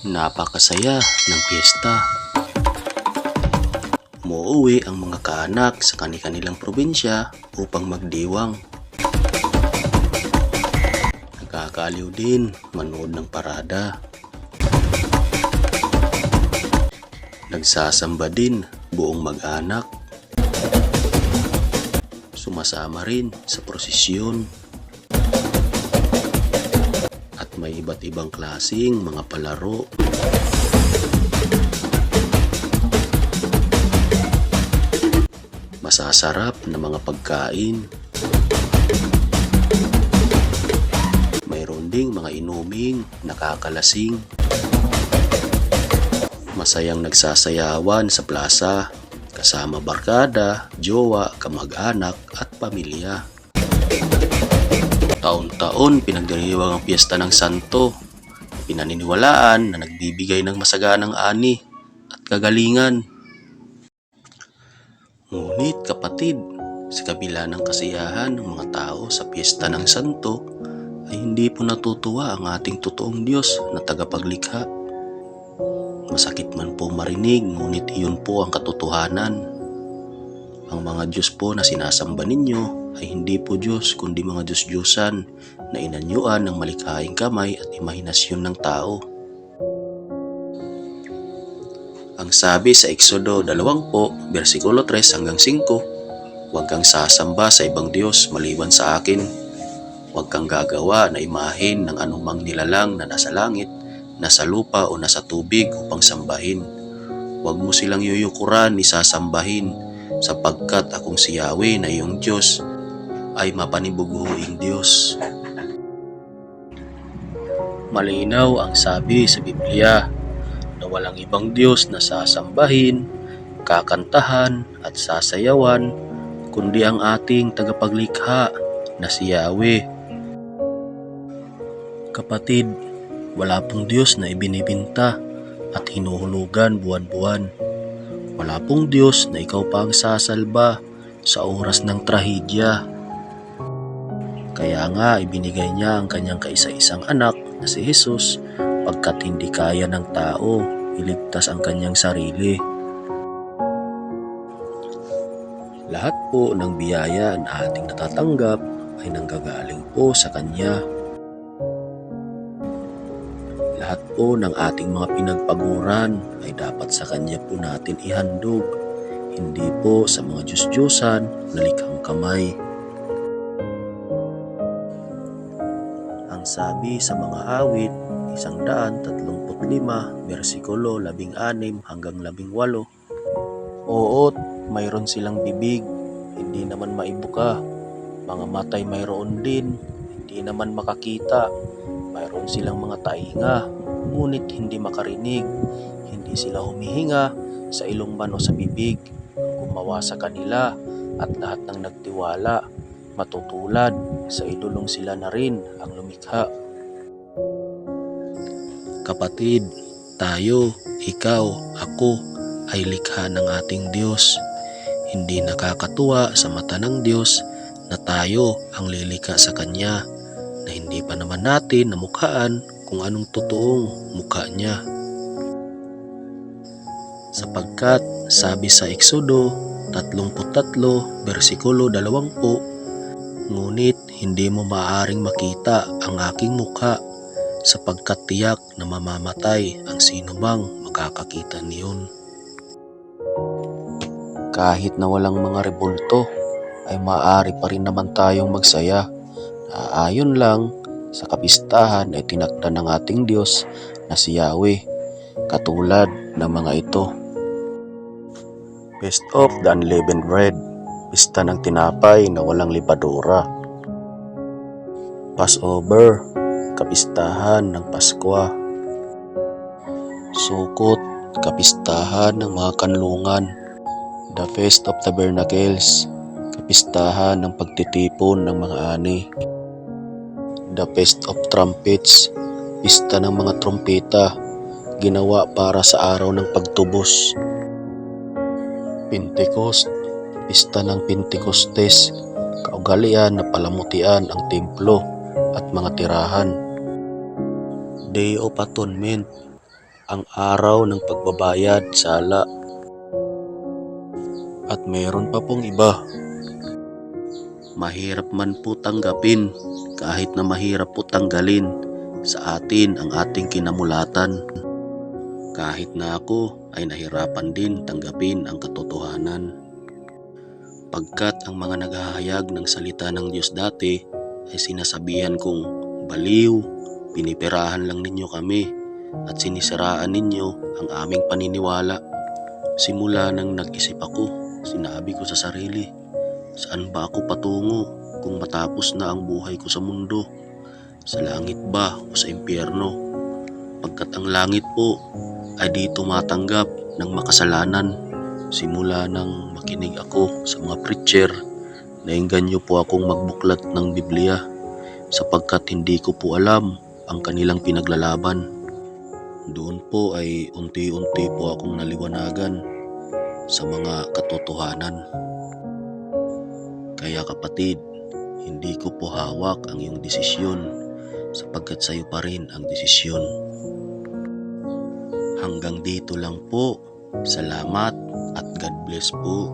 Napakasaya ng piyesta. Umuuwi ang mga kaanak sa kani-kanilang probinsya upang magdiwang. Nakakaaliw din manood ng parada. Nagsasamba din buong mag-anak. Sumasama rin sa prosesyon. At may iba't ibang klaseng mga palaro. Masasarap na mga pagkain. Mayroon ding mga inuming nakakalasing. Masayang nagsasayawan sa plaza kasama barkada, jowa, kamag-anak at pamilya. Taon-taon pinagdiriwang ang piyesta ng Santo. Pinaniniwalaan na nagbibigay ng masaganang ani at kagalingan. Ngunit kapatid, sa kabila ng kasiyahan ng mga tao sa piyesta ng Santo, ay hindi po natutuwa ang ating totoong Diyos na tagapaglikha. Masakit man po marinig, ngunit iyon po ang katotohanan. Ang mga Diyos po na sinasamba ninyo ay hindi po Diyos kundi mga Diyos-Diyosan na inanyuan ng malikhaing kamay at imahinasyon ng tao. Ang sabi sa Exodo 20, versikulo 3 hanggang 5, huwag kang sasamba sa ibang Diyos maliban sa akin. Huwag kang gagawa na imahen ng anumang nilalang na nasa langit, nasa lupa o nasa tubig upang sambahin. Huwag mo silang yuyukuran ni sasambahin, sapagkat akong si Yahweh na iyong Diyos ay mapanibuguing Diyos. Malinaw ang sabi sa Biblia na walang ibang Diyos na sasambahin, kakantahan at sasayawan kundi ang ating tagapaglikha na si Yahweh. Kapatid, wala pong Diyos na ibinibinta at hinuhulugan buwan-buwan. Wala pong Diyos na ikaw pa ang sasalba sa oras ng trahedya. Kaya nga ibinigay niya ang kanyang kaisa-isang anak na si Jesus pagkat hindi kaya ng tao iligtas ang kanyang sarili. Lahat po ng biyaya na ating natatanggap ay nanggagaling po sa Kanya. Lahat po ng ating mga pinagpaguran ay dapat sa Kanya po natin ihandog, hindi po sa mga Diyos-Diyosan na likhang kamay. Ang sabi sa mga awit, 135, versikulo 16 hanggang 18, oo't mayroon silang bibig, hindi naman maibuka. Mga matay mayroon din, hindi naman makakita. Mayroon silang mga tainga, ngunit hindi makarinig. Hindi sila humihinga sa ilong man o sa bibig. Gumawa sa kanila at lahat ng nagtiwala, matutulad sa idolong sila na rin ang lumikha. Kapatid, tayo, ikaw, ako, ay likha ng ating Diyos. Hindi nakakatuwa sa mata ng Diyos na tayo ang lilikha sa Kanya, na hindi pa naman natin namukhaan kung anong totoong mukha niya. Sapagkat sabi sa Exodo 33, versikulo 20, ngunit hindi mo maaaring makita ang aking mukha, sapagkat tiyak na mamamatay ang sinumang makakakita niyon. Kahit na walang mga rebulto, ay maaari pa rin naman tayong magsaya. Ayon lang sa kapistahan ay tinakda ng ating Diyos na si Yahweh, katulad ng mga ito. Feast of the Unleavened Bread, pista ng tinapay na walang libadura. Passover, kapistahan ng Paskwa. Sukot, kapistahan ng mga kanlungan. The Feast of Tabernacles, kapistahan ng pagtitipon ng mga ani. The Feast of Trumpets, pista ng mga trompeta, ginawa para sa araw ng pagtubos. Pentecost, pista ng Pentekostes, kaugalian na palamutian ang templo at mga tirahan. Day of Atonement, ang araw ng pagbabayad sala. At mayroon pa pong iba. Mahirap man po tanggapin, kahit na mahirap po tanggalin sa atin ang ating kinamulatan. Kahit na ako ay nahirapan din tanggapin ang katotohanan. Pagkat ang mga naghahayag ng salita ng Diyos dati ay sinasabihan kong baliw, pinipirahan lang ninyo kami at sinisiraan ninyo ang aming paniniwala. Simula nang nag-isip ako, sinabi ko sa sarili, saan ba ako patungo kung matapos na ang buhay ko sa mundo? Sa langit ba o sa impyerno? Pagkat ang langit po ay di tumatanggap ng makasalanan. Simula nang makinig ako sa mga preacher, nainganyo po akong magbuklat ng Biblia sapagkat hindi ko po alam ang kanilang pinaglalaban. Doon po ay unti-unti po akong naliwanagan sa mga katotohanan. Kaya kapatid, hindi ko po hawak ang iyong desisyon sapagkat sa iyo pa rin ang desisyon. Hanggang dito lang po. Salamat at God bless po.